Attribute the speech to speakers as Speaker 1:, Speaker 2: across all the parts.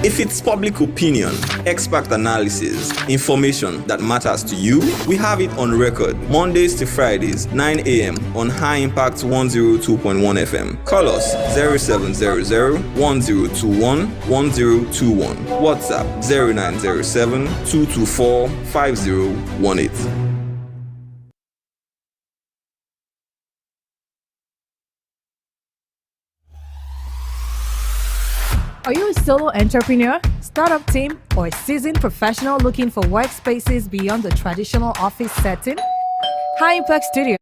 Speaker 1: If it's public opinion, expert analysis, information that matters to you, we have it on record Mondays to Fridays, 9 a.m. on High Impact 102.1 FM. Call us 0700 1021 1021. WhatsApp 0907 224 5018.
Speaker 2: Are you a solo entrepreneur, startup team, or a seasoned professional looking for workspaces beyond the traditional office setting? High Impact Studio.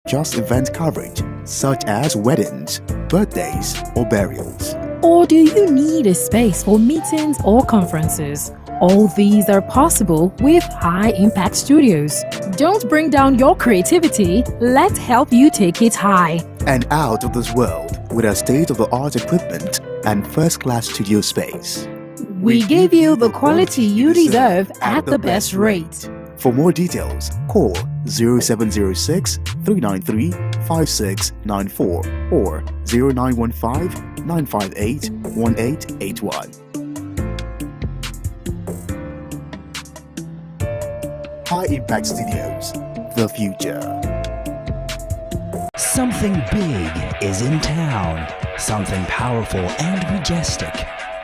Speaker 3: Just event coverage, such as weddings, birthdays, or burials.
Speaker 4: Or do you need a space for meetings or conferences? All these are possible with High Impact Studios. Don't bring down your creativity, let's help you take it high.
Speaker 3: And out of this world with our state-of-the-art equipment and first-class studio space.
Speaker 4: We give you the quality you deserve at the best rate.
Speaker 3: For more details, call 0706 393 5694 or 0915 958 1881. High Impact Studios, the future.
Speaker 5: Something big is in town. Something powerful and majestic.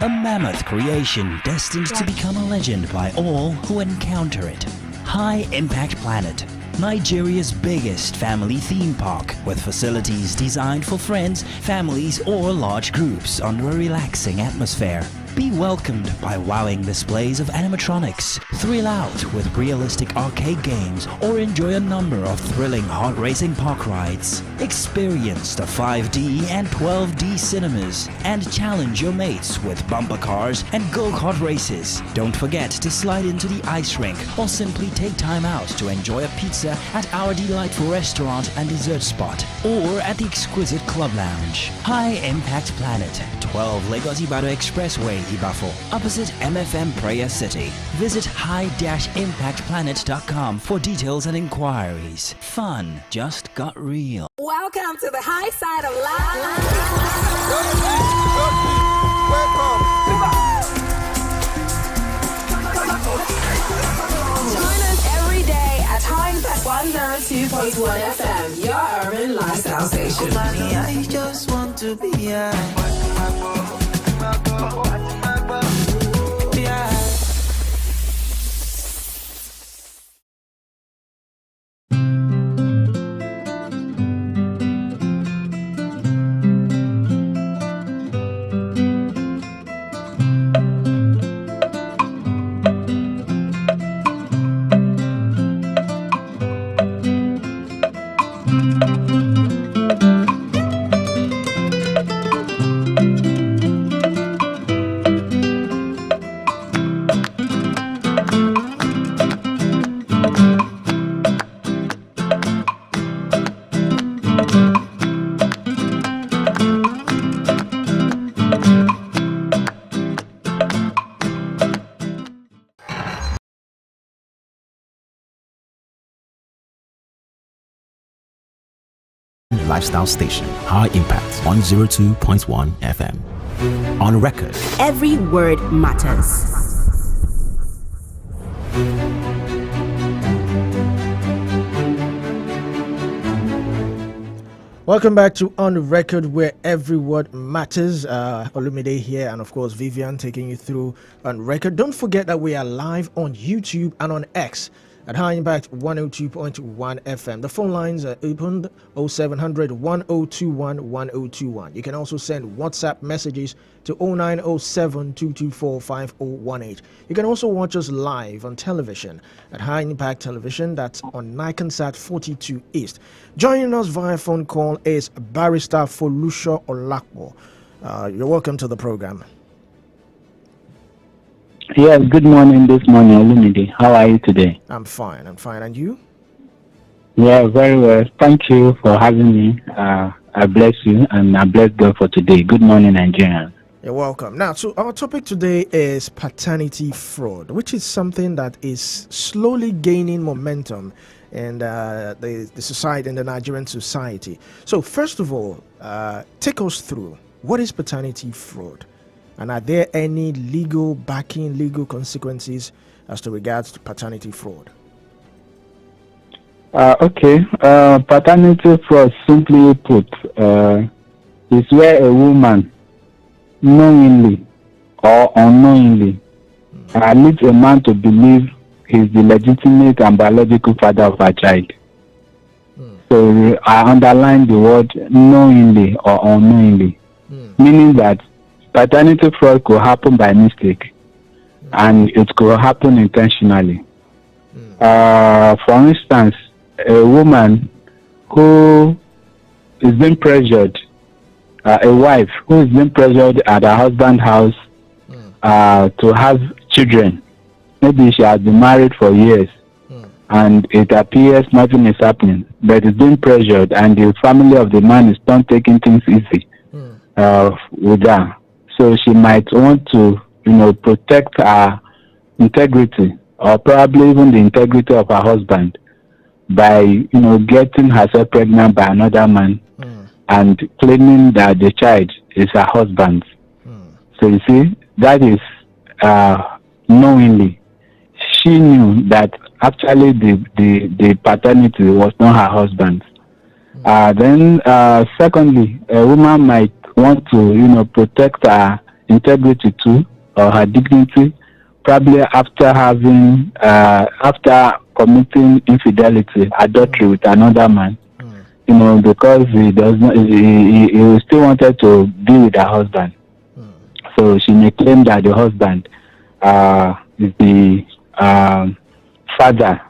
Speaker 5: A mammoth creation destined to become a legend by all who encounter it. High Impact Planet, Nigeria's biggest family theme park with facilities designed for friends, families, or large groups under a relaxing atmosphere. Be welcomed by wowing displays of animatronics, thrill out with realistic arcade games, or enjoy a number of thrilling heart-racing park rides. Experience the 5D and 12D cinemas and challenge your mates with bumper cars and go-kart races. Don't forget to slide into the ice rink or simply take time out to enjoy a pizza at our delightful restaurant and dessert spot or at the exquisite club lounge. High Impact Planet, 12 Lagos Ibadan Expressway, Ibafo, opposite MFM Prayer City. Visit high-impactplanet.com for details and inquiries. Fun just got real.
Speaker 6: Welcome to the high side of life. Join us every day at High Impact 102.1 FM, your urban lifestyle station.
Speaker 7: I just want to be yeah.
Speaker 8: Lifestyle station, High Impact 102.1 FM. On record.
Speaker 9: Every word matters.
Speaker 10: Welcome back to On Record, where every word matters. Olumide here, and of course Vivian taking you through On Record. Don't forget that we are live on YouTube and on X at High Impact 102.1 FM. The phone lines are opened 0700 1021 1021. You can also send WhatsApp messages to 0907 224 5018. You can also watch us live on television at High Impact Television, that's on Nikonsat 42 East. Joining us via phone call is Barrister Folusho Olakpo. You're welcome to the program.
Speaker 11: Yes, good morning this morning, Olumide. How are you today?
Speaker 10: I'm fine. And you?
Speaker 11: Yeah, very well. Thank you for having me. I bless you and I bless God for today. Good morning, Nigeria.
Speaker 10: You're welcome. Now, so our topic today is paternity fraud, which is something that is slowly gaining momentum in the society, in the Nigerian society. So, first of all, take us through what is paternity fraud, and are there any legal backing, legal consequences as to regards to paternity fraud?
Speaker 11: Paternity fraud, simply put, is where a woman knowingly or unknowingly leads a man to believe he's the legitimate and biological father of a child. So I underline the word knowingly or unknowingly, meaning that paternity fraud could happen by mistake and it could happen intentionally. For instance, a woman who is being pressured, a wife who is being pressured at her husband's house to have children. Maybe she has been married for years and it appears nothing is happening, but is being pressured and the family of the man is not taking things easy with her. So she might want to, protect her integrity or probably even the integrity of her husband by, getting herself pregnant by another man and claiming that the child is her husband's. So you see, that is knowingly. She knew that actually the paternity was not her husband's. Then secondly, a woman might want to, protect her integrity too, or her dignity, probably after having, after committing infidelity, adultery with another man. Because he does not, he still wanted to be with her husband. So she may claim that the husband is the father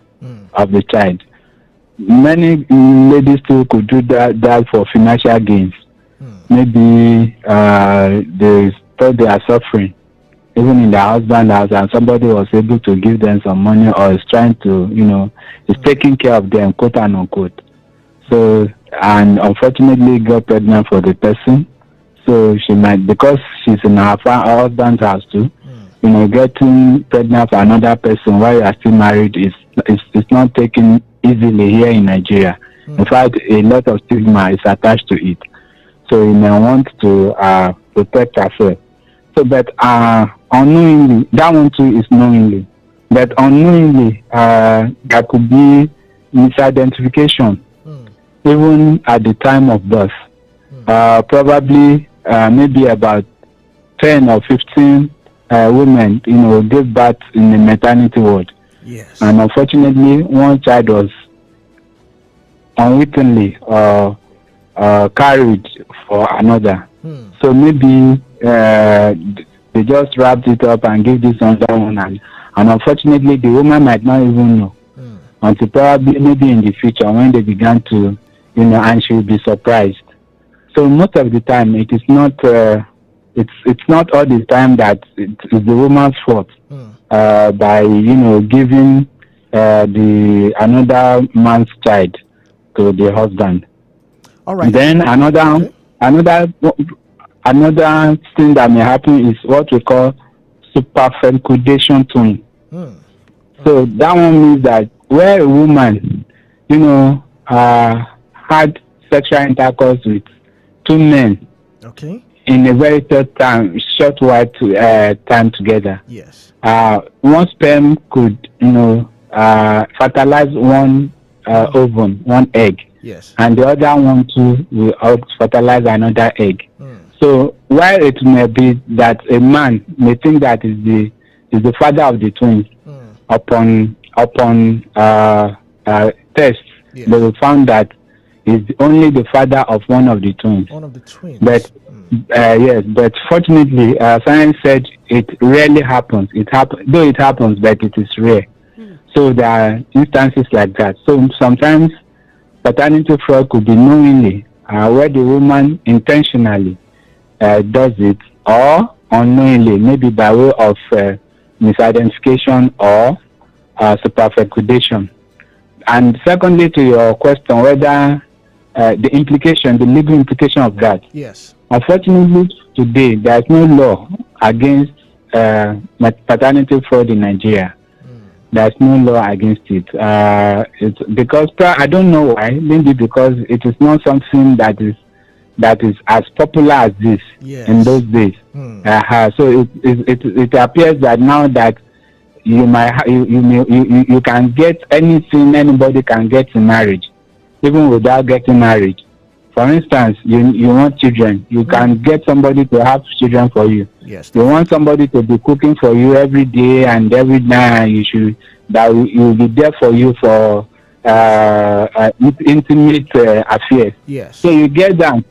Speaker 11: of the child. Many ladies too could do that for financial gains. Maybe they thought they are suffering, even in their husband's house, and somebody was able to give them some money or is trying to, is taking care of them, quote and unquote. So, and unfortunately got pregnant for the person. So she might, because she's in her husband's house too, getting pregnant for another person while you are still married is not taken easily here in Nigeria. In fact, a lot of stigma is attached to it. So you may want to protect herself. So, but unknowingly, that one too is knowingly. But unknowingly, there could be misidentification. Even at the time of birth, probably maybe about 10 or 15 women, gave birth in the maternity ward.
Speaker 10: Yes.
Speaker 11: And unfortunately, one child was unwittingly carried for another. So maybe they just wrapped it up and gave this other one, and unfortunately, the woman might not even know until probably maybe in the future when they began to, and she will be surprised. So most of the time, it is not. It's not all the time that it is the woman's fault by giving the another man's child to the husband.
Speaker 10: All right.
Speaker 11: Then another thing that may happen is what we call superfecundation twin. So that one means that where a woman, had sexual intercourse with two men, in a very short while time together.
Speaker 10: Yes.
Speaker 11: One sperm could, fertilize one ovum, one egg.
Speaker 10: Yes.
Speaker 11: And the other one too will fertilize another egg. So while it may be that a man may think that is the father of the twins, upon test, they will find that is only the father of one of the twins.
Speaker 10: One of the twins.
Speaker 11: But yes, but fortunately, science said it rarely happens. Though it happens, but it is rare. So there are instances like that. So sometimes paternity fraud could be knowingly, where the woman intentionally does it, or unknowingly, maybe by way of misidentification or superfecundation. And secondly, to your question, whether the legal implication of that.
Speaker 10: Yes.
Speaker 11: Unfortunately, today there is no law against paternity fraud in Nigeria. There's no law against it. It's because I don't know why. Maybe because it is not something that is as popular as this in those days. So it appears that now that you can get anything, anybody can get in marriage, even without getting married. For instance, you want children, you can get somebody to have children for you.
Speaker 10: Yes.
Speaker 11: You want somebody to be cooking for you every day and every night. Will be there for you for intimate affairs.
Speaker 10: Yes.
Speaker 11: So you get that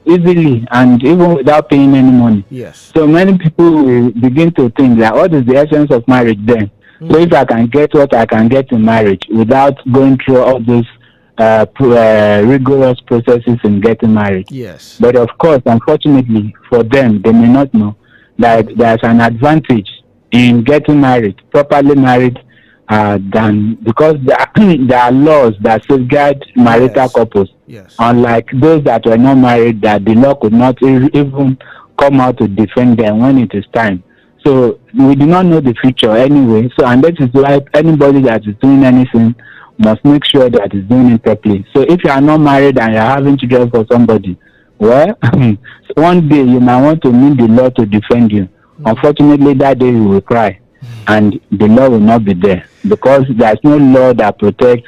Speaker 11: easily and even without paying any money.
Speaker 10: Yes.
Speaker 11: So many people will begin to think that what is the essence of marriage then? So if I can get what I can get in marriage without going through all those rigorous processes in getting married.
Speaker 10: Yes.
Speaker 11: But of course, unfortunately for them, they may not know that there's an advantage in getting married, properly married, than because there are laws that safeguard marital couples.
Speaker 10: Yes.
Speaker 11: Unlike those that were not married, that the law could not even come out to defend them when it is time. So we do not know the future anyway. So, and that is why anybody that is doing anything must make sure that is doing it properly. So if you are not married and you are having children for somebody, well, one day you might want to need the law to defend you. Unfortunately, that day you will cry, and the law will not be there because there is no law that protects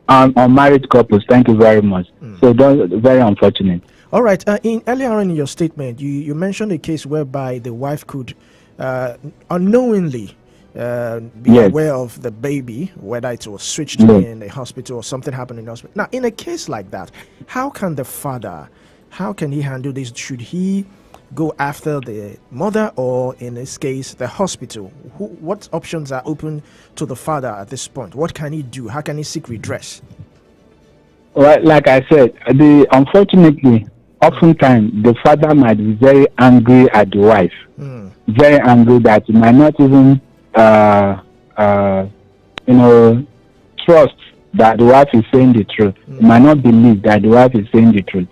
Speaker 11: unmarried couples. Thank you very much. So that's very unfortunate.
Speaker 10: All right. Earlier on in your statement, you mentioned a case whereby the wife could unknowingly be aware of the baby, whether it was switched in a hospital or something happened in the hospital. Now, in a case like that, how can the father, how can he handle this? Should he go after the mother or, in this case, the hospital? What options are open to the father at this point? What can he do? How can he seek redress?
Speaker 11: Well, like I said, unfortunately, oftentimes the father might be very angry at the wife, very angry that he might not even trust that the wife is saying the truth. He might not believe that the wife is saying the truth.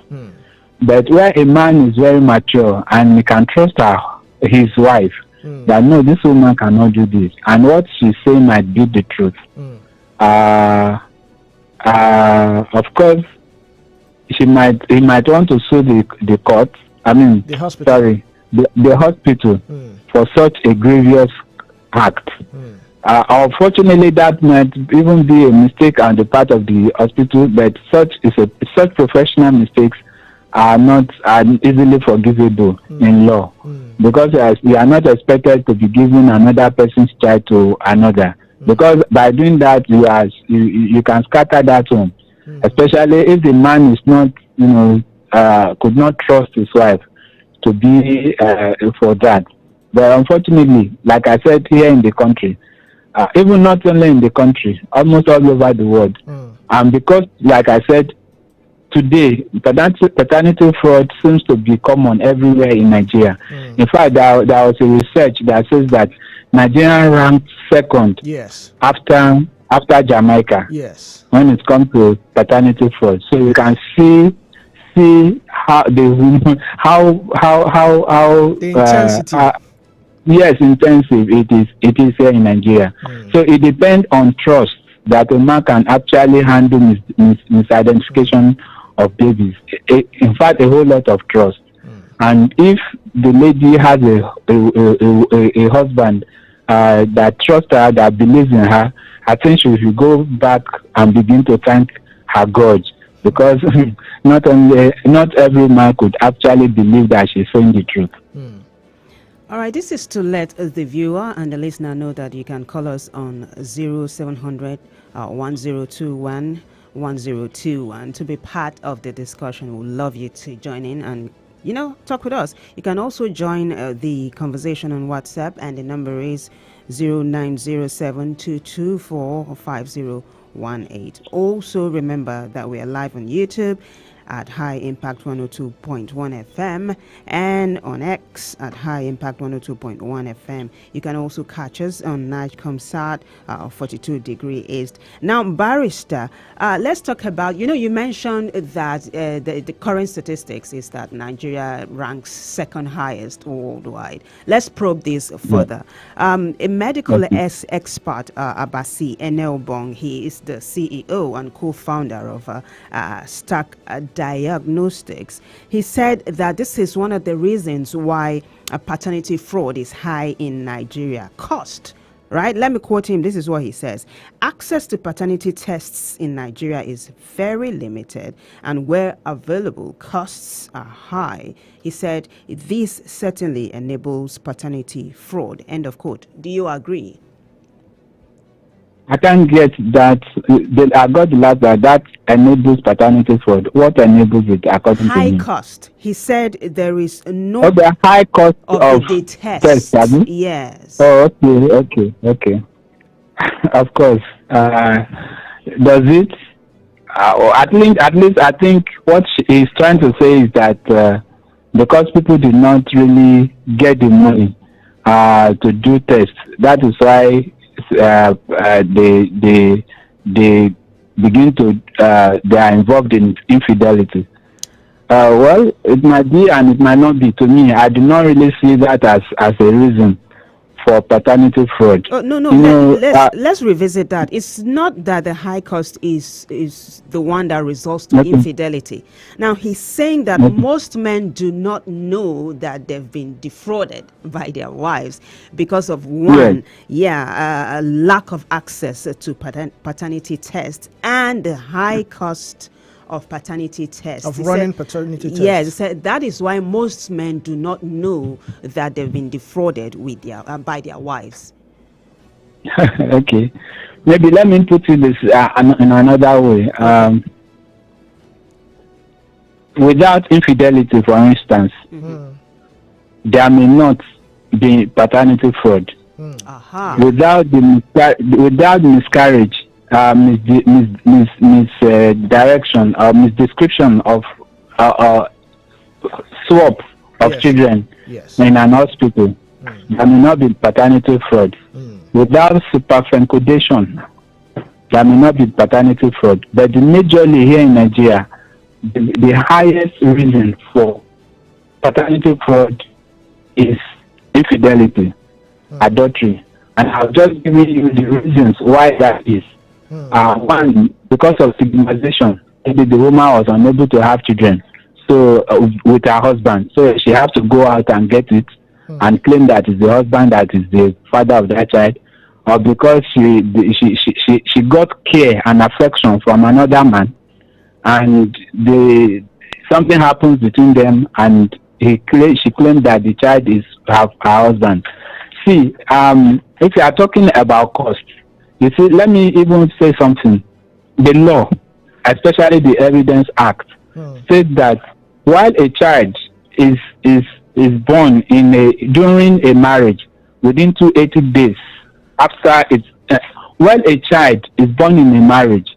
Speaker 11: But where a man is very mature and he can trust his wife, that no, this woman cannot do this, and what she's saying might be the truth. Of course, he might want to sue the court. I mean, the hospital. The hospital for such a grievous act. Unfortunately, that might even be a mistake on the part of the hospital, but such professional mistakes are easily forgivable in law, because you are not expected to be giving another person's child to another, because by doing that you can scatter that home, especially if the man is not could not trust his wife to be for that. But unfortunately, like I said, here in the country, even not only in the country, almost all over the world, and because, like I said, today paternity fraud seems to be common everywhere in Nigeria. In fact, there was a research that says that Nigeria ranked second after Jamaica when it comes to paternity fraud. So you can see how the intensity. Intensive it is here in Nigeria. So it depends on trust that a man can actually handle misidentification of babies. In fact, a whole lot of trust. And if the lady has a husband that trusts her, that believes in her, I think she should go back and begin to thank her God, because not every man could actually believe that she's saying the truth.
Speaker 9: All right, this is to let the viewer and the listener know that you can call us on 0700 1021 1021 to be part of the discussion. We'd love you to join in and talk with us. You can also join the conversation on WhatsApp, and the number is 0907-224-5018. Also remember that we are live on YouTube at High Impact 102.1 FM and on X at High Impact 102.1 FM. You can also catch us on Nigecomsat 42 degree east. Now, Barrister, let's talk about, you mentioned that the current statistics is that Nigeria ranks second highest worldwide. Let's probe this further. A medical expert, Abasi Enelbong, he is the CEO and co-founder of Stack Diagnostics. He said that this is one of the reasons why paternity fraud is high in Nigeria. Cost. Right? Let me quote him. This is what he says. Access to paternity tests in Nigeria is very limited, and where available, costs are high. He said this certainly enables paternity fraud. End of quote. Do you agree?
Speaker 11: I can't get that. I got the last that enables paternity fraud. What enables it according to me?
Speaker 9: High cost. He said there is no.
Speaker 11: Oh, the high cost of
Speaker 9: the test. Yes.
Speaker 11: Oh, okay. Of course. Does it? Or at least I think what he's trying to say is that because people did not really get the money to do tests, that is why. They begin to they are involved in infidelity. Well, it might be and it might not be. To me, I do not really see that as a reason for paternity fraud.
Speaker 9: Let's revisit that. It's not that the high cost is the one that results to infidelity. Now, he's saying that most men do not know that they've been defrauded by their wives because of a lack of access to paternity tests and the high cost of paternity tests.
Speaker 10: Paternity tests.
Speaker 9: Yes, that is why most men do not know that they've been defrauded with by their wives.
Speaker 11: Okay. Maybe let me put it this in another way. Without infidelity, for instance, there may not be paternity fraud. Without miscarriage, misdirection or misdescription of swap of children in an hospital, there may not be paternity fraud. Without superfecundation, there may not be paternity fraud. But majorly here in Nigeria, the highest reason for paternity fraud is infidelity, adultery. And I've just given you the reasons why that is. One, because of stigmatization, maybe the woman was unable to have children with her husband, so she has to go out and get it and claim that it's the husband that is the father of that child, or because she got care and affection from another man, and something happens between them, and she claimed that the child is her husband. See, if you are talking about cost, you see, let me even say something. The law, especially the Evidence Act, says that while a child is born during a marriage within 280 days after while a child is born in a marriage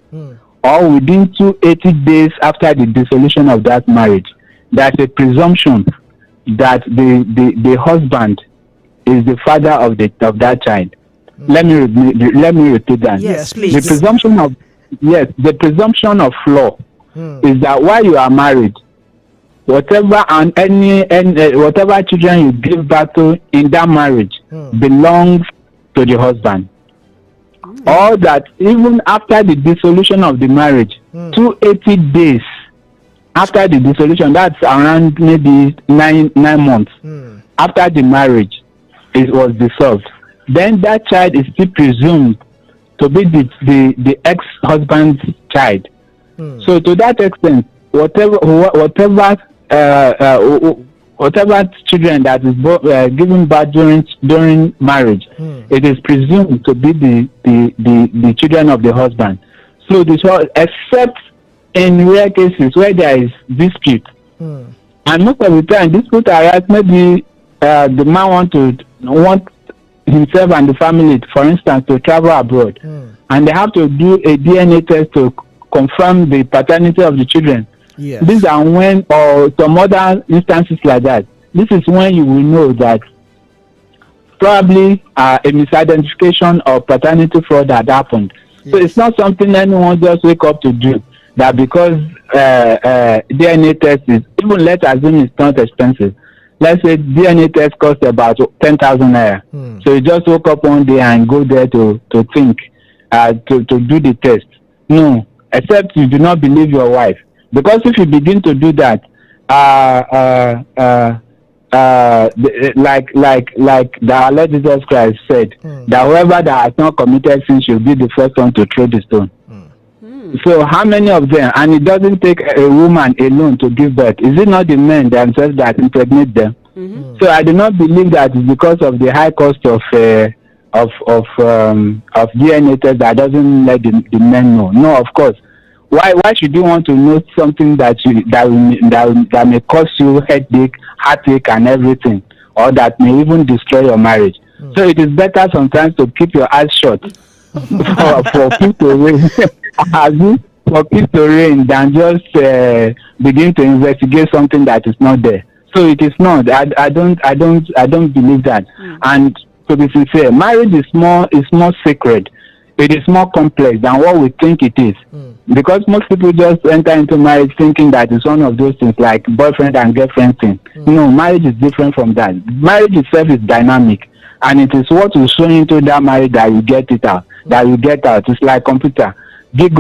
Speaker 11: or within 280 days after the dissolution of that marriage, there's a presumption that the husband is the father of that child. Let me repeat that.
Speaker 9: Yes, please.
Speaker 11: The presumption of law is that while you are married, whatever whatever children you give birth to in that marriage belongs to the husband. Or that even after the dissolution of the marriage, 280 days after the dissolution, that's around maybe nine months after the marriage was dissolved, then that child is still presumed to be the ex-husband's child. So to that extent, whatever children that is given birth during marriage, it is presumed to be the children of the husband. So this whole, except in rare cases where there is dispute, and most of the time dispute arise, maybe the man want himself and the family, for instance, to travel abroad, and they have to do a DNA test to confirm the paternity of the children.
Speaker 10: Yes.
Speaker 11: These are when, or some other instances like that. This is when you will know that probably a misidentification or paternity fraud had happened. Yes. So it's not something anyone just wake up to do. That because DNA test is, even let's assume it's not expensive. Let's say DNA test costs about 10,000 naira. So you just woke up one day and go there to think, to do the test. No, except you do not believe your wife. Because if you begin to do that, like the Lord Jesus Christ said, that whoever that has not committed sin should be the first one to throw the stone. So how many of them, and it doesn't take a woman alone to give birth, is it not the men themselves that impregnate them? So I do not believe that it's because of the high cost of DNA test that doesn't let the men know. No, of course. Why should you want to know something that may cause you headache, heartache, and everything, or that may even destroy your marriage? So it is better sometimes to keep your eyes shut for people for people to reign than just begin to investigate something that is not there. So it is not. I don't believe that. And to be sincere, marriage is more sacred. It is more complex than what we think it is. Because most people just enter into marriage thinking that it's one of those things like boyfriend and girlfriend thing. No, marriage is different from that. Marriage itself is dynamic, and it is what you sow into that marriage that you get it out. It's like computer. Garbage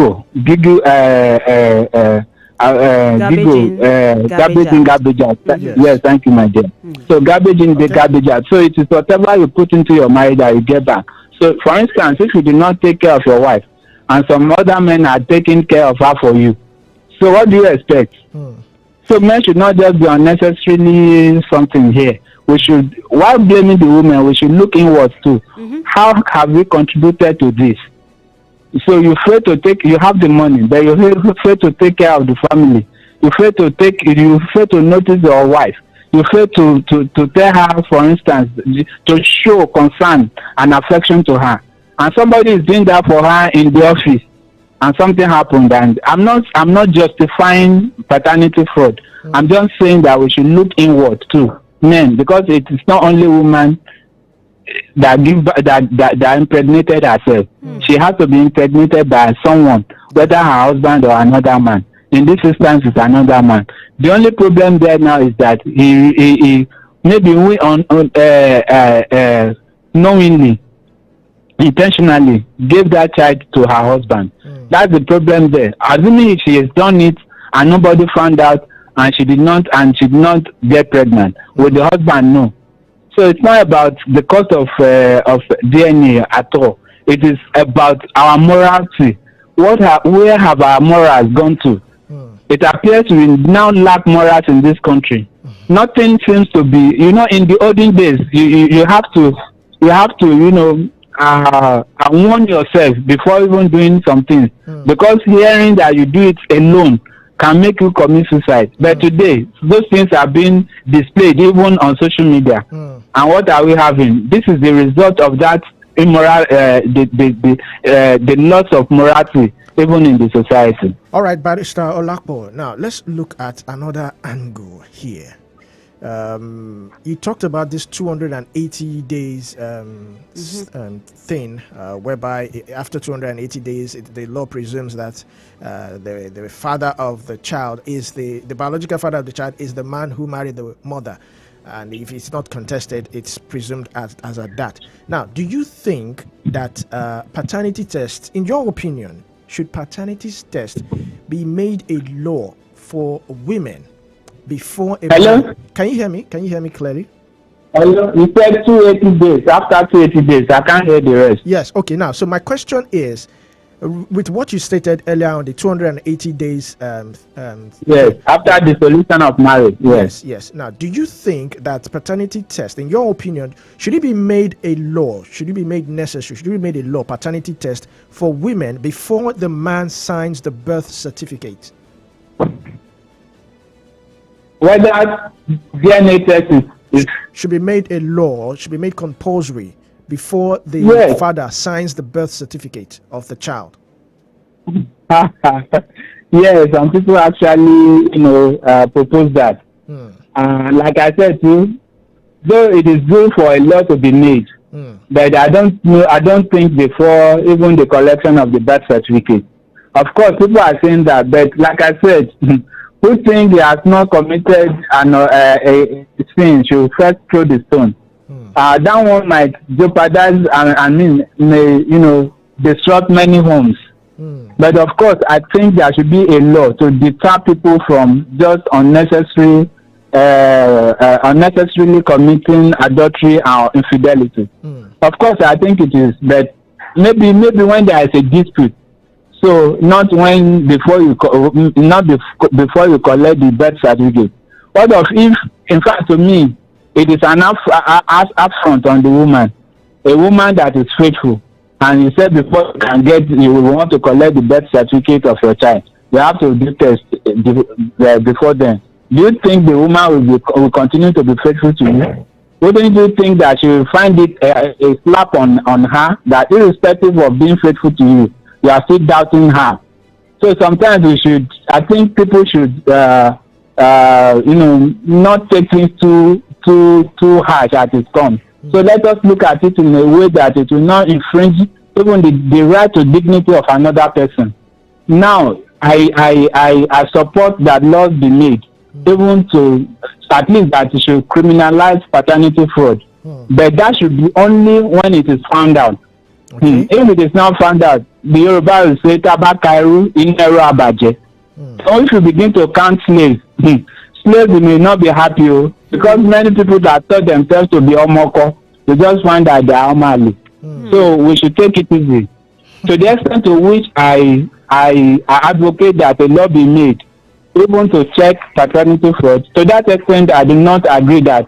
Speaker 11: in, garbage out. Yes, thank you, my dear. So garbage in, garbage out. So it is whatever you put into your marriage that you get back. So, for instance, if you do not take care of your wife, and some other men are taking care of her for you, so what do you expect? So men should not just be unnecessarily something here. We should, while blaming the woman, we should look inwards too. How have we contributed to this? So you fail to you have the money, but you fail to take care of the family. You fail to notice your wife. You fail to tell her, for instance, to show concern and affection to her. And somebody is doing that for her in the office, and something happened. And I'm not justifying paternity fraud. I'm just saying that we should look inward too, men, because it is not only women that impregnated herself. She has to be impregnated by someone, whether her husband or another man. In this instance, it's another man. The only problem there now is that he maybe knowingly, intentionally gave that child to her husband. That's the problem there. Assuming if she has done it and nobody found out, and she did not get pregnant, with the husband, no. So it's not about the cost of DNA at all. It is about our morality. Where have our morals gone to? It appears we now lack morals in this country. Nothing seems to be, in the olden days, you have to, warn yourself before even doing something. Because hearing that you do it alone can make you commit suicide. But today, those things are being displayed even on social media. And what are we having? This is the result of that immoral, the loss of morality even in the society.
Speaker 10: All right, Barrister Olakpo. Now let's look at another angle here. You talked about this 280 days thing, whereby after 280 days, the law presumes that the father of the child is the biological father of the child is the man who married the mother. And if it's not contested, it's presumed as at that. Now, do you think that paternity test, in your opinion, should paternity test be made a law for women before a
Speaker 11: Hello?
Speaker 10: Can you hear me? Can you hear me clearly?
Speaker 11: Hello? You said 280 days. After 280 days, I can't hear the rest.
Speaker 10: Yes. Okay. Now, so my question is, with what you stated earlier on the 280 days.
Speaker 11: Yes, after the solution of marriage.
Speaker 10: Yes. Now, do you think that paternity test, in your opinion, should it be made a law? Should it be made necessary? Should it be made a law, paternity test for women before the man signs the birth certificate?
Speaker 11: Whether DNA test
Speaker 10: should be made a law, should be made compulsory before the father signs the birth certificate of the child.
Speaker 11: Yes, some people actually, propose that. Like I said too, though it is good for a law to be made, but I don't think before even the collection of the birth certificate. Of course, people are saying that, but like I said, who think he has not committed a sin should first throw the stone. That one might jeopardize may disrupt many homes. But of course, I think there should be a law to deter people from just unnecessarily committing adultery or infidelity. Of course, I think it is, but maybe when there is a dispute. So not before you collect the birth certificate. What of if, in fact, to me, it is an affront on the woman, a woman that is faithful, and you said before you want to collect the birth certificate of your child, you have to do test before then. Do you think the woman will continue to be faithful to you? Wouldn't you think that she will find it a slap on her that irrespective of being faithful to you, you are still doubting her? So sometimes I think people should, not take things too harsh as it comes. So let us look at it in a way that it will not infringe even the right to dignity of another person. Now, I support that laws be made, even to at least that it should criminalize paternity fraud. But that should be only when it is found out. Okay. If it is not found out, the Yoruba will say tabakairu inero abaje. So if you begin to count slaves, slaves may not be happy because many people that thought themselves to be omoko, they just find that they are omali. So we should take it easy. To the extent to which I advocate that a law be made, even to check paternity fraud, to that extent I do not agree that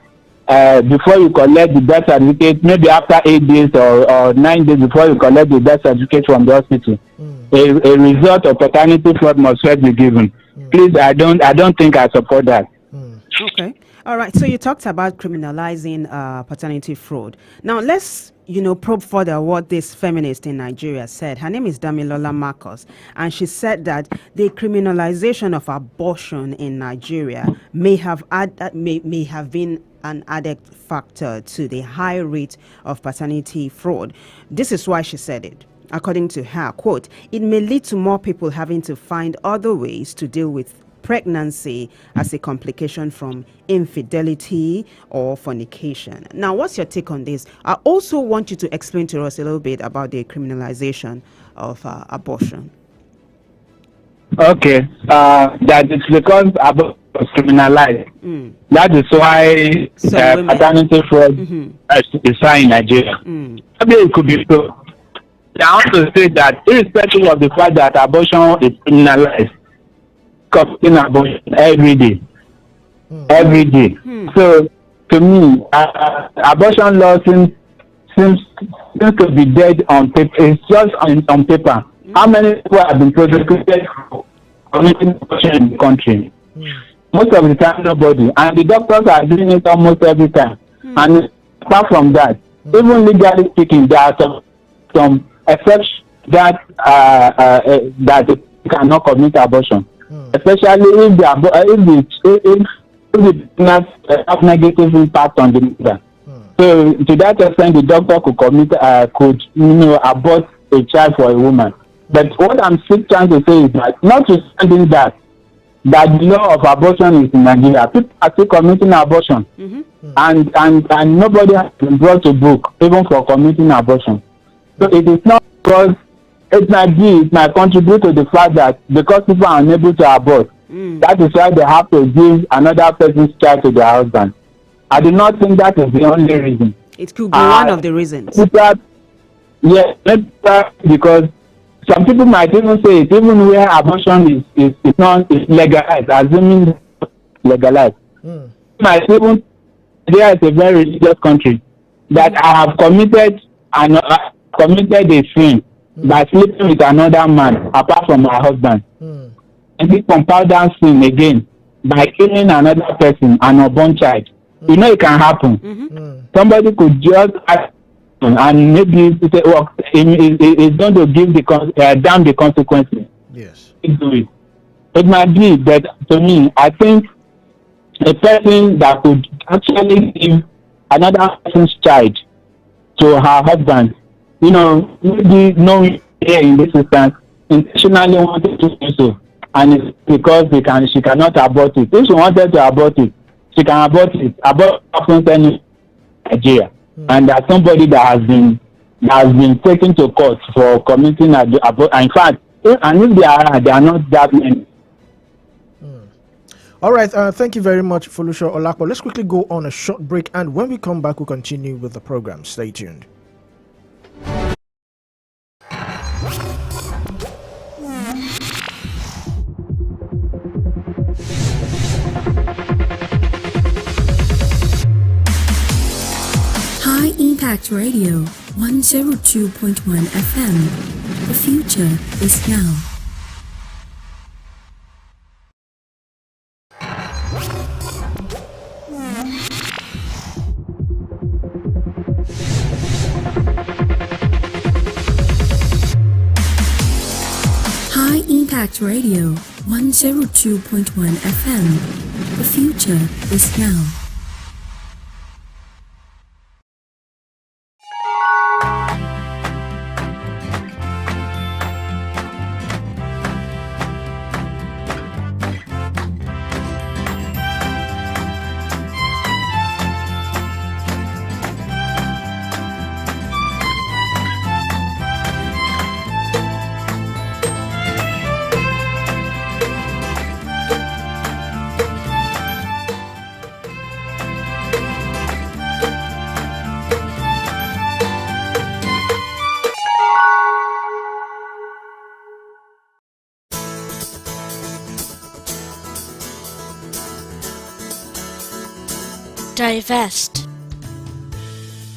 Speaker 11: before you collect the birth certificate, maybe after 8 days or 9 days before you collect the birth certificate from the hospital, a result of paternity fraud must first be given. Please, I don't think I support that.
Speaker 9: Okay. All right. So you talked about criminalizing paternity fraud. Now let's probe further what this feminist in Nigeria said. Her name is Damilola Marcus, and she said that the criminalization of abortion in Nigeria may have been an added factor to the high rate of paternity fraud. This is why she said it. According to her, quote, it may lead to more people having to find other ways to deal with pregnancy as a complication from infidelity or fornication. Now, what's your take on this? I also want you to explain to us a little bit about the criminalization of abortion.
Speaker 11: Okay, that is because abortion was criminalized. That is why paternity fraud is high in Nigeria. Maybe it could be so. I want to say that irrespective of the fact that abortion is criminalized, committing abortion every day. So to me, abortion law seems to be dead on paper. It's just on paper. How many people have been prosecuted for committing abortion in the country? Most of the time, nobody. And the doctors are doing it almost every time. And apart from that, even legally speaking, there are some exceptions that cannot commit abortion. Especially if the have negative impact on the mother. So to that extent, the doctor could abort a child for a woman. But what I'm still trying to say is that notwithstanding that the law of abortion is in Nigeria, people are still committing abortion, and nobody has been brought to book even for committing abortion. So it is not because it might contribute to the fact that because people are unable to abort, that is why they have to give another person's child to their husband. I do not think that is the only reason.
Speaker 9: It could be one of the reasons.
Speaker 11: Yes, because some people might even say it, even where abortion is legalized, assuming legalized. Might even there is a very religious country that I have committed a sin by sleeping with another man apart from my husband. And he compound that sin again by killing another person, an unborn child. You know it can happen. Somebody could just act and maybe say, well, it's going to give down the consequences.
Speaker 10: Yes.
Speaker 11: Do it. It might be, but to me, I think a person that could actually give another person's child to her husband, maybe knowing here in this instance, intentionally wanted to do so, and it's because she cannot abort it. If she wanted to abort it, she can abort it. Abort happens in Nigeria, and there's somebody that has been taken to court for committing abort. In fact, if they are not that many.
Speaker 10: All right, thank you very much, Folusho Olakpo. Let's quickly go on a short break, and when we come back, we'll continue with the program. Stay tuned.
Speaker 12: High Impact Radio, 102.1 FM. The future is now. Impact Radio, 102.1 FM. The future is now.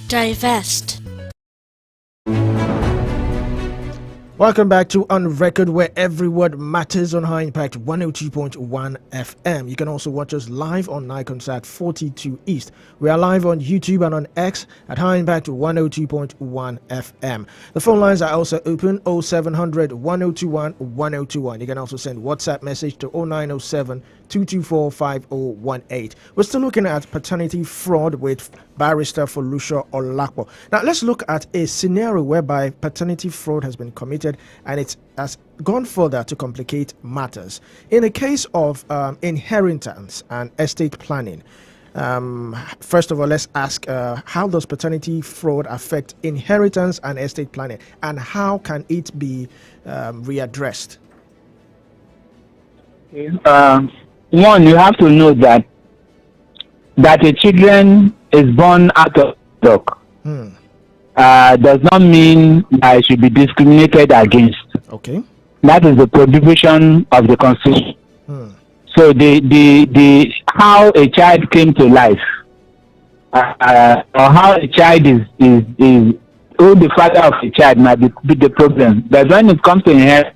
Speaker 13: Divest.
Speaker 10: Welcome back to On Record, where every word matters on High Impact 102.1 FM. You can also watch us live on Niconsat 42 East. We are live on YouTube and on X at High Impact 102.1 FM. The phone lines are also open 0700 1021 1021. You can also send WhatsApp message to 0907 224 5018. We're still looking at paternity fraud with Barrister Folusho Olakpo. Now let's look at a scenario whereby paternity fraud has been committed and it has gone further to complicate matters. In the case of inheritance and estate planning, first of all, let's ask how does paternity fraud affect inheritance and estate planning, and how can it be readdressed?
Speaker 11: One, you have to know that a children is born out of wedlock does not mean that it should be discriminated against.
Speaker 10: Okay.
Speaker 11: That is the prohibition of the Constitution. So the how a child came to life, or how a child is who the father of a child might be the problem. But when it comes to inheritance,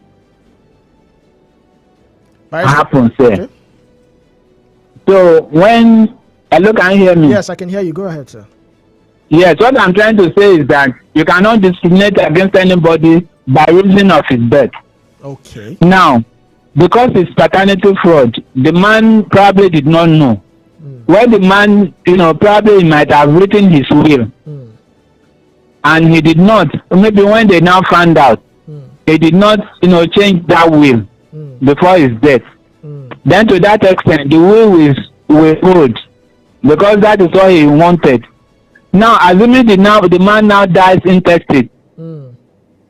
Speaker 11: happens there. Okay. So when hello, can you hear me?
Speaker 10: Yes, I can hear you. Go ahead, sir.
Speaker 11: Yes, what I'm trying to say is that you cannot discriminate against anybody by reason of his birth.
Speaker 10: Okay.
Speaker 11: Now, because it's paternity fraud, the man probably did not know. When the man, probably he might have written his will, and he did not. Maybe when they now found out, he did not, change that will before his death. Then to that extent, the will is withheld because that is what he wanted. Now, assuming the man now dies intestate,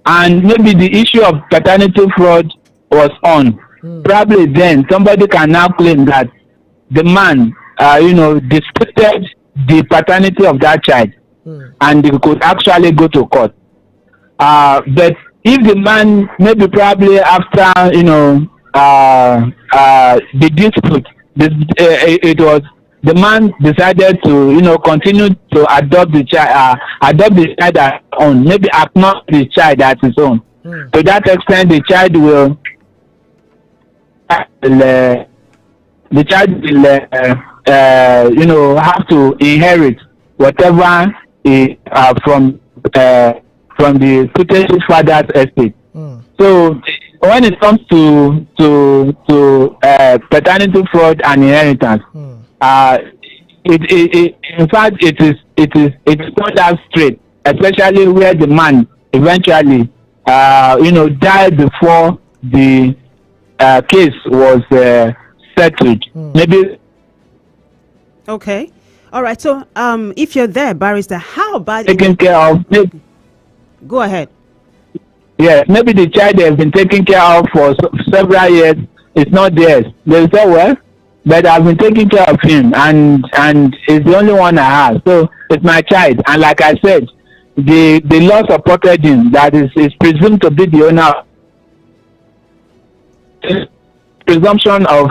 Speaker 11: and maybe the issue of paternity fraud was on, probably then somebody can now claim that the man, disputed the paternity of that child, and they could actually go to court. But if the man, maybe probably after, the dispute, it was the man decided to, continue to adopt the child as own, maybe acknowledge the child as his own. To that extent, the child will have to inherit whatever from the potential father's estate. So when it comes to paternity fraud and inheritance, in fact it's not that straight, especially where the man eventually died before the case was settled. Maybe.
Speaker 9: Okay. All right. So, if you're there, barrister, how about
Speaker 11: taken care of?
Speaker 9: Go ahead.
Speaker 11: Yes, maybe the child has been taken care of for several years. It's not theirs. They say, well, but I've been taking care of him, and it's the only one I have. So it's my child. And like I said, the law supported him. That is presumed to be the owner. Presumption of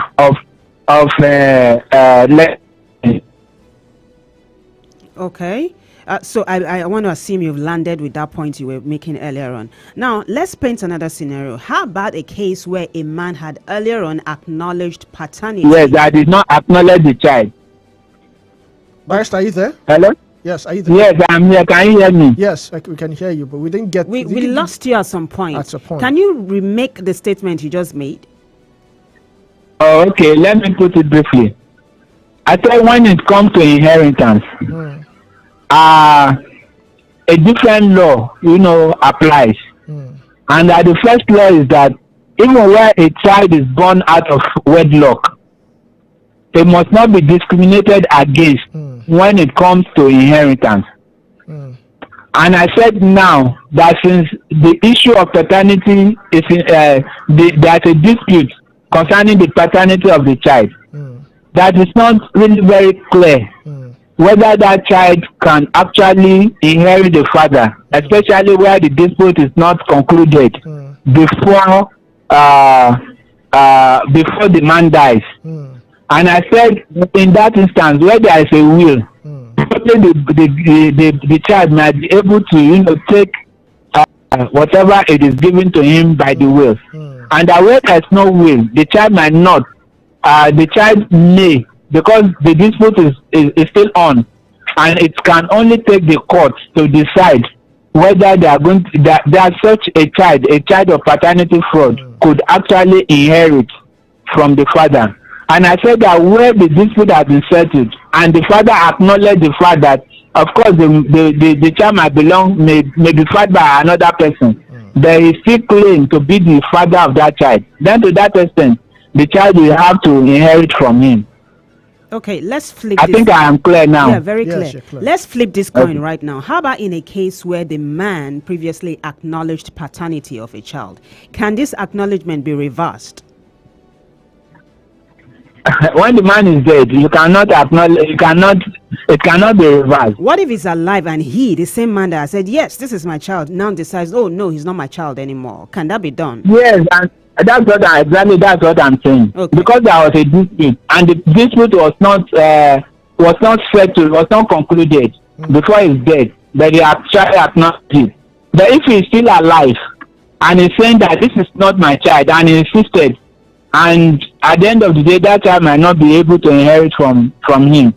Speaker 9: Okay. So I want to assume you've landed with that point you were making earlier on. Now, let's paint another scenario. How about a case where a man had earlier on acknowledged paternity?
Speaker 11: Yes, I did not acknowledge the child.
Speaker 10: Barrister, are you there?
Speaker 11: Hello?
Speaker 10: Yes, are you there?
Speaker 11: Yes, I'm here. Can you hear me?
Speaker 10: Yes, we can hear you, but we didn't get...
Speaker 9: We lost you at some point.
Speaker 10: At some point.
Speaker 9: Can you remake the statement you just made?
Speaker 11: Oh, okay. Let me put it briefly. I said when it comes to inheritance, a different law, applies. And the first law is that even where a child is born out of wedlock, it must not be discriminated against when it comes to inheritance. And I said now that since the issue of paternity is there's a dispute concerning the paternity of the child, that is not really very clear whether that child can actually inherit the father, especially where the dispute is not concluded before the man dies. And I said in that instance where there is a will, the child might be able to take whatever it is given to him by the will. And where there is no will, the child might not. The child may, because the dispute is still on, and it can only take the court to decide whether they are going to, that such a child of paternity fraud could actually inherit from the father. And I said that where the dispute has been settled and the father acknowledged the fact that of course the child may be fathered by another person, there is still claim to be the father of that child. Then to that extent, the child will have to inherit from him.
Speaker 9: Okay, let's flip
Speaker 11: I think I am clear now.
Speaker 9: Yeah, very clear.
Speaker 10: Yes, you're clear.
Speaker 9: Let's flip this coin right now. How about in a case where the man previously acknowledged paternity of a child? Can this acknowledgement be reversed?
Speaker 11: When the man is dead, you cannot acknowledge, it cannot be reversed.
Speaker 9: What if he's alive and he, the same man that said, yes, this is my child, now decides, oh no, he's not my child anymore? Can that be done?
Speaker 11: Yes, and that's what I'm saying. Okay. Because there was a dispute, and the dispute was not settled, was not concluded before he's dead, but he actually acknowledged it. But if he's still alive and he's saying that this is not my child, and he insisted, and at the end of the day, that child might not be able to inherit from him.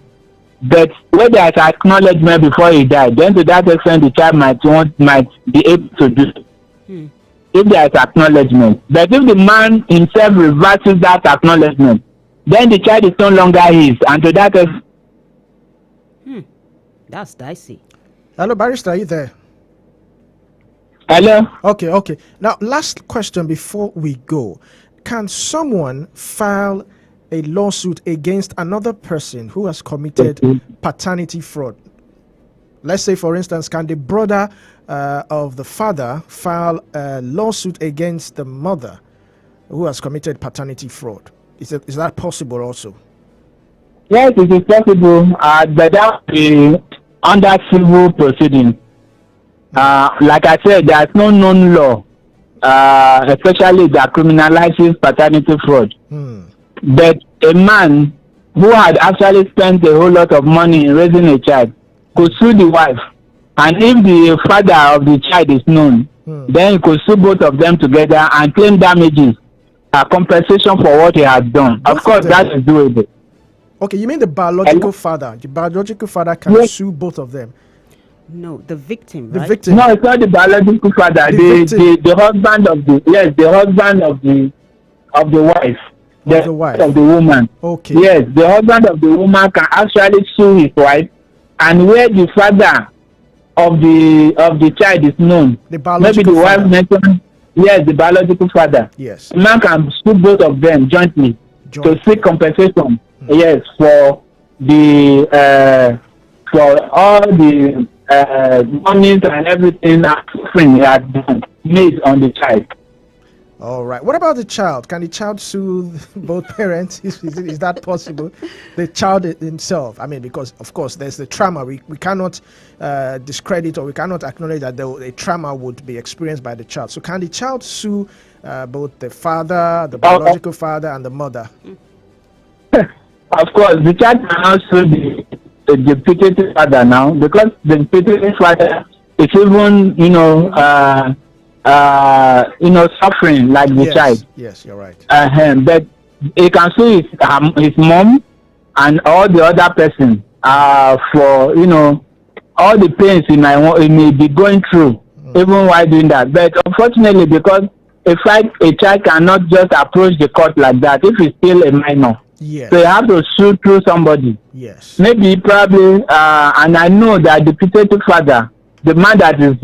Speaker 11: But where there is acknowledgement before he died, then to that extent, the child might be able to do it. If there is acknowledgement. But if the man himself reverses that acknowledgement, then the child is no longer his, and to that extent.
Speaker 9: That's dicey.
Speaker 10: Hello, barrister, are you there?
Speaker 11: Hello?
Speaker 10: Okay. Now, last question before we go. Can someone file a lawsuit against another person who has committed paternity fraud? Let's say, for instance, can the brother of the father file a lawsuit against the mother who has committed paternity fraud? Is that possible also?
Speaker 11: Yes, it is possible, but that will be under civil proceeding. Like I said, there is no known law, especially that criminalizes paternity fraud. But a man who had actually spent a whole lot of money in raising a child could sue the wife, and if the father of the child is known, then he could sue both of them together and claim damages, compensation for what he has done. Of course, that is doable.
Speaker 10: Okay, you mean the biological father? The biological father can sue both of them.
Speaker 9: No, the victim,
Speaker 10: The
Speaker 9: right?
Speaker 10: victim.
Speaker 11: No, it's not the biological father. The husband of the husband of the wife.
Speaker 10: The wife.
Speaker 11: Of the woman.
Speaker 10: Okay.
Speaker 11: Yes, the husband of the woman can actually sue his wife, and where the father of the child is known, maybe the wife mentioned, yes, the biological father.
Speaker 10: Yes.
Speaker 11: The man can sue both of them jointly to seek compensation. Yes, for all the monies and everything and suffering he had made on the child.
Speaker 10: All right. What about the child? Can the child sue both parents? Is that possible? The child himself. I mean, because of course there's the trauma. We cannot discredit or we cannot acknowledge that a trauma would be experienced by the child. So can the child sue both the father, the biological father, and the mother?
Speaker 11: Of course, the child cannot sue the putative father now, because the putative father is even suffering like the child.
Speaker 10: Yes, you're right.
Speaker 11: But he can sue his mom and all the other person for all the pains he may be going through, even while doing that. But unfortunately, because a child cannot just approach the court like that if he's still a minor.
Speaker 10: Yes.
Speaker 11: So you have to sue through somebody.
Speaker 10: Yes.
Speaker 11: Maybe, probably, and I know that the putative father, the man that is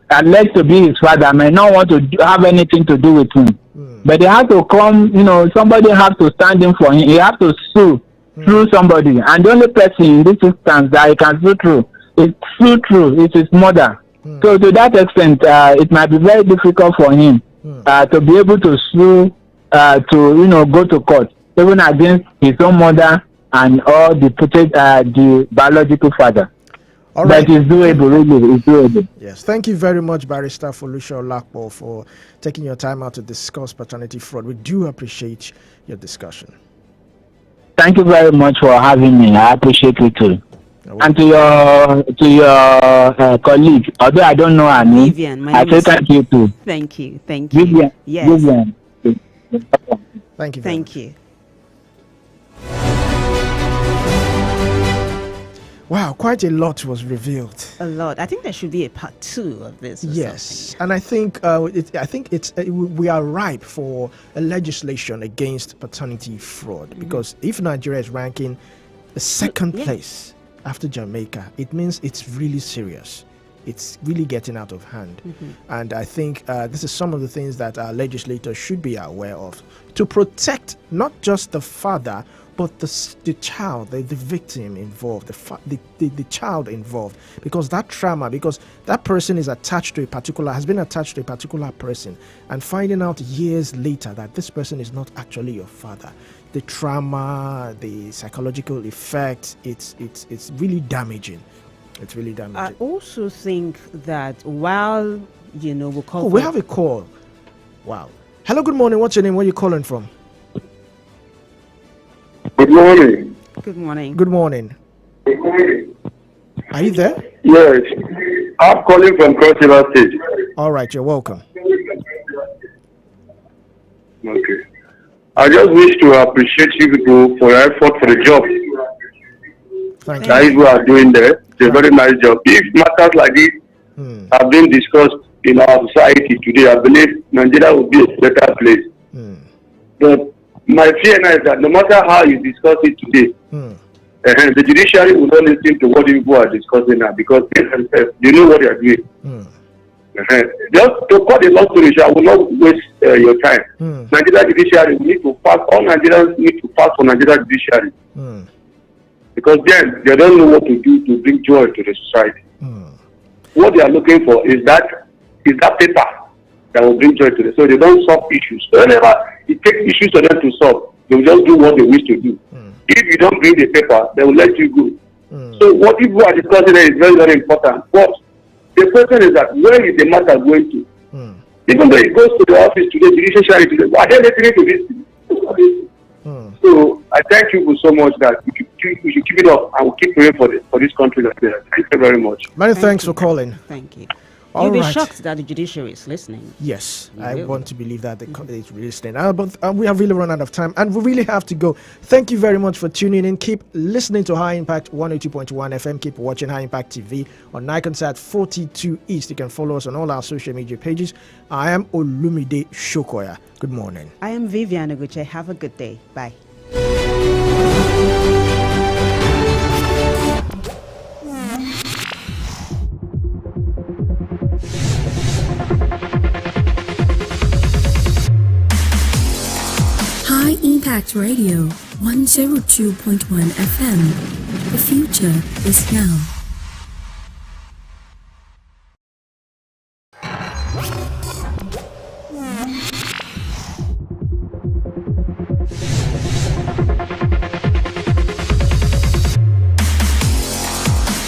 Speaker 11: alleged to be his father, may not want to have anything to do with him. But they have to come, somebody has to stand in for him. He has to sue through somebody. And the only person in this instance that he can sue through is his mother. So to that extent, it might be very difficult for him to be able to sue, to go to court, even against his own mother and all the biological father.
Speaker 10: All right.
Speaker 11: But it's doable, really. It's doable.
Speaker 10: Yes. Thank you very much, Barrister Folusha Olakpo, for taking your time out to discuss paternity fraud. We do appreciate your discussion.
Speaker 11: Thank you very much for having me. I appreciate it too. And to your colleague, although I don't know her name,
Speaker 9: Vivian,
Speaker 11: I say thank you too.
Speaker 9: Thank you. Thank you.
Speaker 11: Vivian.
Speaker 9: Yes.
Speaker 11: Vivian.
Speaker 10: Thank you.
Speaker 9: Thank you.
Speaker 10: Wow, quite a lot was revealed.
Speaker 9: A lot. I think there should be a part 2 of this.
Speaker 10: Yes, and I think we are ripe for a legislation against paternity fraud, because if Nigeria is ranking the second place after Jamaica, it means it's really serious. It's really getting out of hand. And I think this is some of the things that our legislators should be aware of to protect not just the father, but the child, the victim involved, the child involved, because that trauma, because that person has been attached to a particular person, and finding out years later that this person is not actually your father, the trauma, the psychological effect, it's really damaging. It's really damaging.
Speaker 9: I also think that while we'll call.
Speaker 10: We have a call. Wow. Hello. Good morning. What's your name? Where are you calling from?
Speaker 13: Good morning.
Speaker 9: Good morning.
Speaker 10: Good morning.
Speaker 13: Good morning.
Speaker 10: Are you there?
Speaker 13: Yes. I'm calling from Cross River State.
Speaker 10: All right, you're welcome.
Speaker 13: Okay. I just wish to appreciate you people for your effort for the job
Speaker 10: Thank
Speaker 13: that you are doing there. It's a very nice job. If matters like this have been discussed in our society today, I believe Nigeria will be a better place. But my fear now is that no matter how you discuss it today, the judiciary will not listen to what people are discussing now, because they know what they are doing. Just to cut the long story short, I will not waste your time. Nigeria judiciary, we need to pass, all Nigerians need to pass for Nigeria judiciary. Because then they don't know what to do to bring joy to the society. What they are looking for is that paper that will bring joy to them. So they don't solve issues. So whenever it takes issues for them to solve, they will just do what they wish to do. If you don't bring the paper, they will let you go. So what people are discussing there is very, very important. But the question is that where is the matter going to? Even though it goes to the office today, the judiciary today, why are they listening to this? So I thank you so much that we should keep it up and we'll keep praying for this country. Thank you very much.
Speaker 10: Many thanks for calling.
Speaker 9: Thank you. You'll be
Speaker 10: right.
Speaker 9: shocked that the judiciary is listening.
Speaker 10: Yes,
Speaker 9: You
Speaker 10: I
Speaker 9: will.
Speaker 10: want to believe that it's really listening. But we have really run out of time, and we really have to go. Thank you very much for tuning in. Keep listening to High Impact 102.1 FM. Keep watching High Impact TV on Nikonsat 42 East. You can follow us on all our social media pages. I am Olumide Shokoya. Good morning.
Speaker 9: I am Vivian Oguche. Have a good day. Bye.
Speaker 12: High Impact Radio 102.1 FM. The future is now.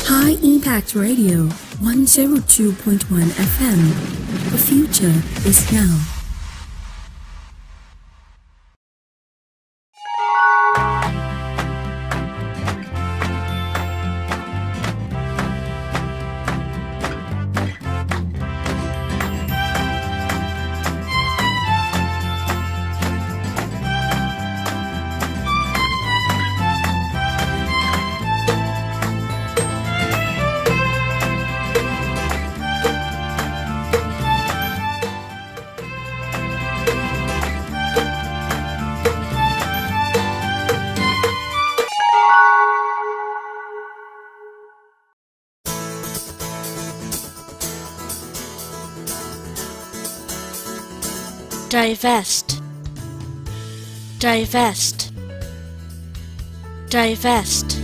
Speaker 12: High Impact Radio 102.1 FM. The future is now.
Speaker 14: Divest, divest, divest.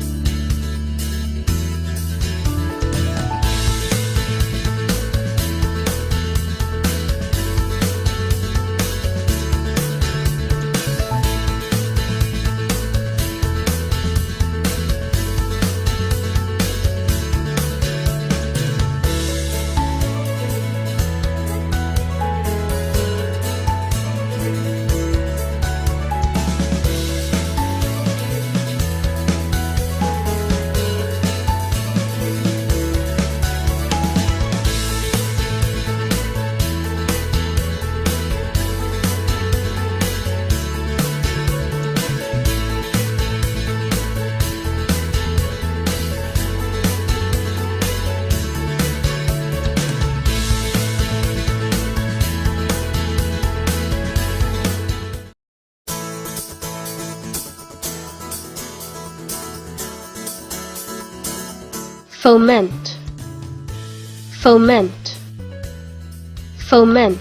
Speaker 14: Foment, foment, foment.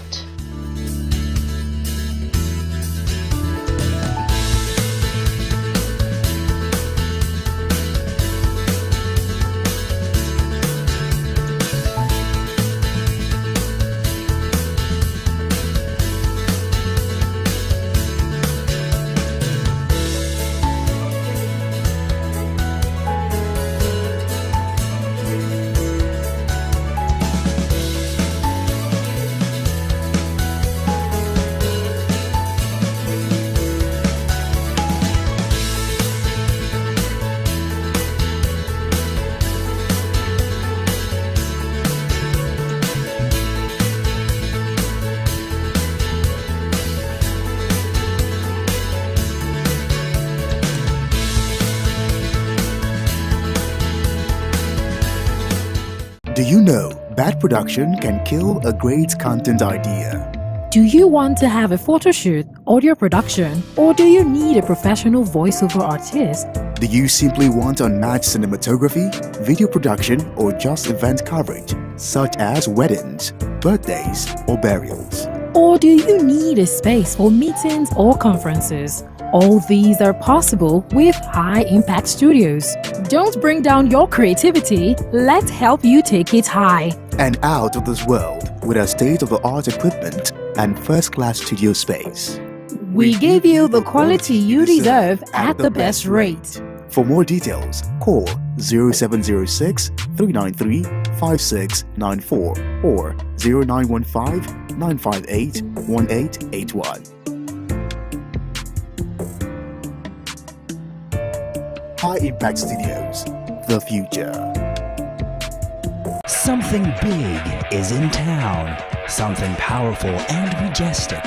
Speaker 3: Do you know bad production can kill a great content idea?
Speaker 4: Do you want to have a photo shoot, audio production, or do you need a professional voiceover artist?
Speaker 3: Do you simply want unmatched cinematography, video production, or just event coverage, such as weddings, birthdays, or burials?
Speaker 4: Or do you need a space for meetings or conferences? All these are possible with High Impact Studios. Don't bring down your creativity, let's help you take it high.
Speaker 3: And out of this world with our state-of-the-art equipment and first-class studio space.
Speaker 4: We give you the quality you deserve at the best rate.
Speaker 3: For more details, call 0706 393 5694 or 0915 958 1881. High Impact Studios, the future.
Speaker 5: Something big is in town. Something powerful and majestic.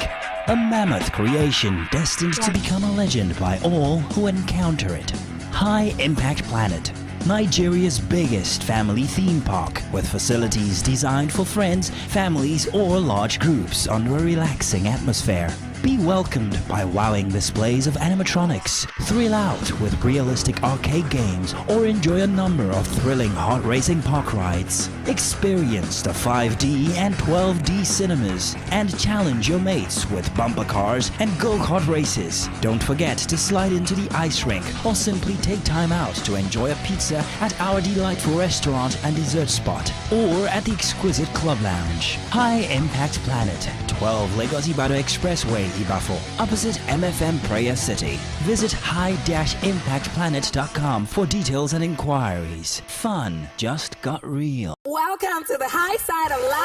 Speaker 5: A mammoth creation destined to become a legend by all who encounter it. High Impact Planet. Nigeria's biggest family theme park with facilities designed for friends, families, or large groups under a relaxing atmosphere. Be welcomed by wowing displays of animatronics, thrill out with realistic arcade games, or enjoy a number of thrilling heart-racing park rides. Experience the 5D and 12D cinemas and challenge your mates with bumper cars and go-kart races. Don't forget to slide into the ice rink or simply take time out to enjoy a pizza at our delightful restaurant and dessert spot or at the exquisite club lounge. High Impact Planet, 12 Lagos Ibadan Expressway, Ibafo, opposite MFM Prayer City. Visit high-impactplanet.com for details and inquiries. Fun just got real.
Speaker 6: Welcome to the high side of life.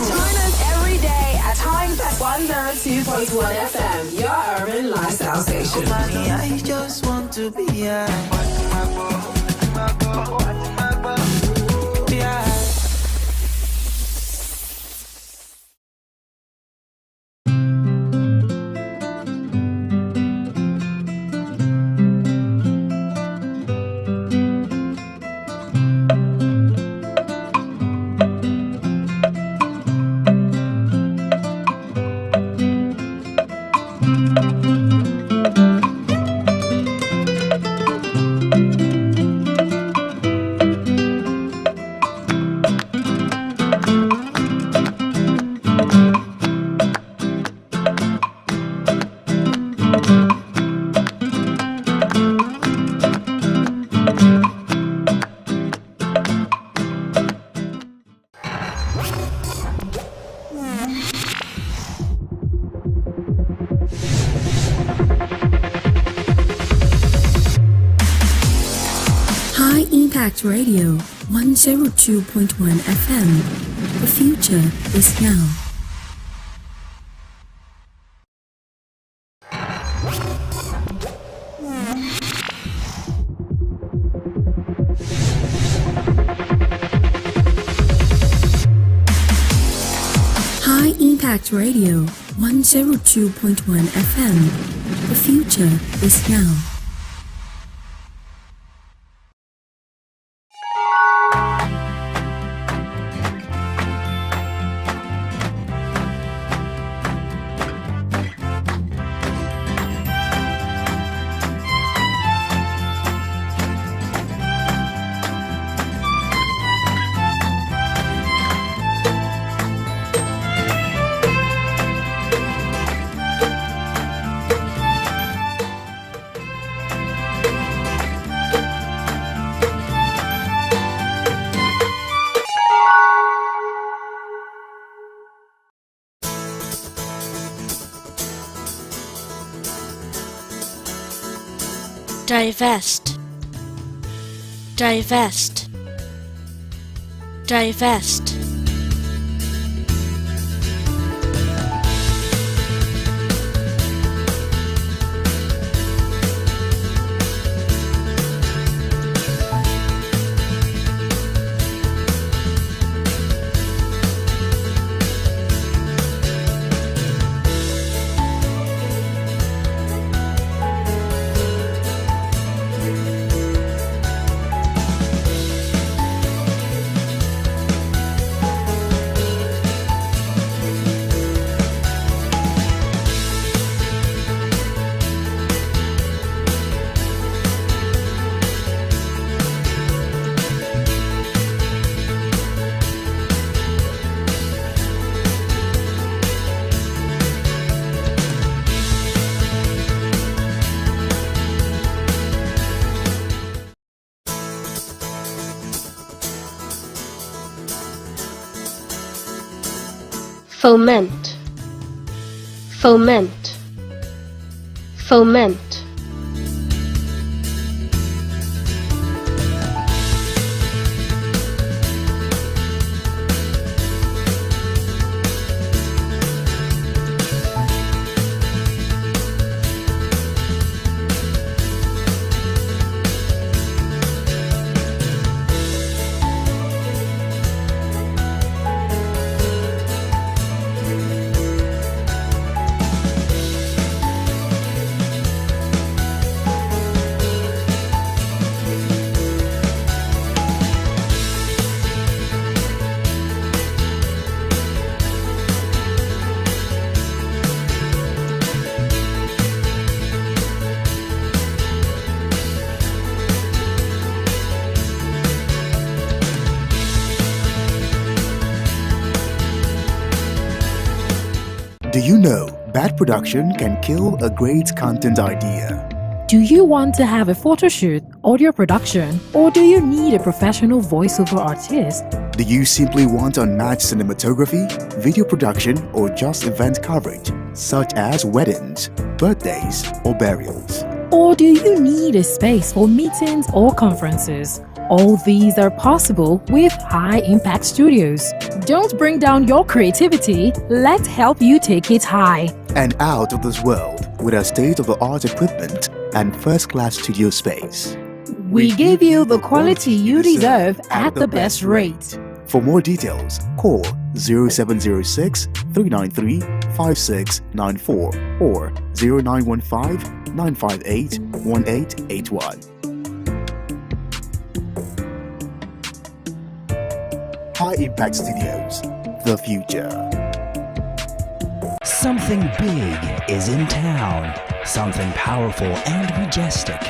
Speaker 6: Join us every day at High Impact 102.1 FM, your urban lifestyle station.
Speaker 7: I just want to be yeah.
Speaker 12: Radio 102.1 FM. The future is now. High Impact Radio 102.1 FM. The future is now.
Speaker 15: Divest, divest, divest. Foment, foment, foment.
Speaker 3: Do you know bad production can kill a great content idea?
Speaker 4: Do you want to have a photo shoot, audio production, or do you need a professional voiceover artist?
Speaker 3: Do you simply want unmatched cinematography, video production, or just event coverage, such as weddings, birthdays, or burials?
Speaker 4: Or do you need a space for meetings or conferences? All these are possible with High Impact Studios. Don't bring down your creativity, let's help you take it high.
Speaker 3: And out of this world with our state-of-the-art equipment and first-class studio space.
Speaker 4: We give you the quality you deserve at the best rate.
Speaker 3: For more details, call 0706 393 5694 or 0915 958 1881. High Impact Studios, the future.
Speaker 5: Something big is in town. Something powerful and majestic.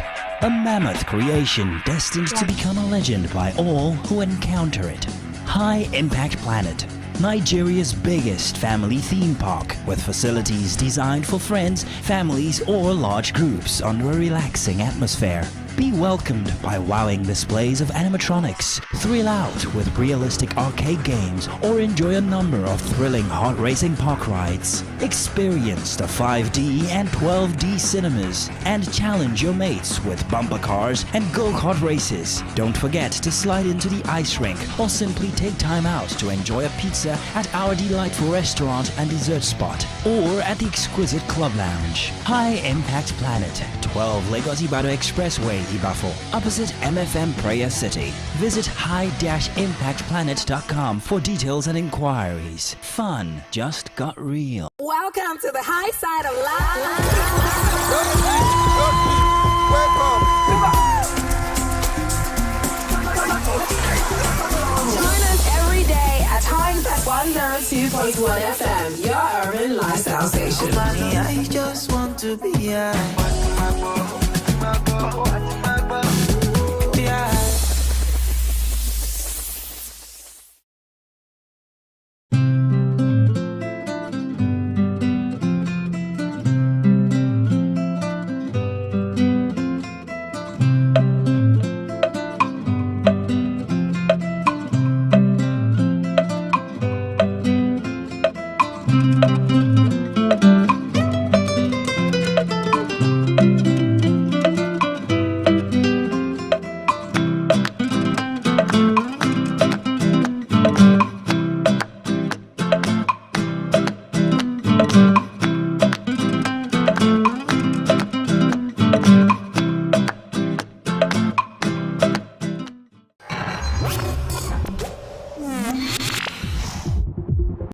Speaker 5: A mammoth creation destined to become a legend by all who encounter it. High Impact Planet, Nigeria's biggest family theme park with facilities designed for friends, families, or large groups under a relaxing atmosphere. Be welcomed by wowing displays of animatronics, thrill out with realistic arcade games, or enjoy a number of thrilling hot racing park rides. Experience the 5D and 12D cinemas and challenge your mates with bumper cars and go-kart races. Don't forget to slide into the ice rink or simply take time out to enjoy a pizza at our delightful restaurant and dessert spot or at the exquisite club lounge. High Impact Planet, 12 Lagos Ibadan Expressway, Ibafo, opposite MFM Prayer City. Visit high-impactplanet.com for details and inquiries. Fun just got real.
Speaker 6: Welcome to the high side of life. Join us every day at High Impact 102.1 FM, your urban lifestyle station.
Speaker 7: I just want to be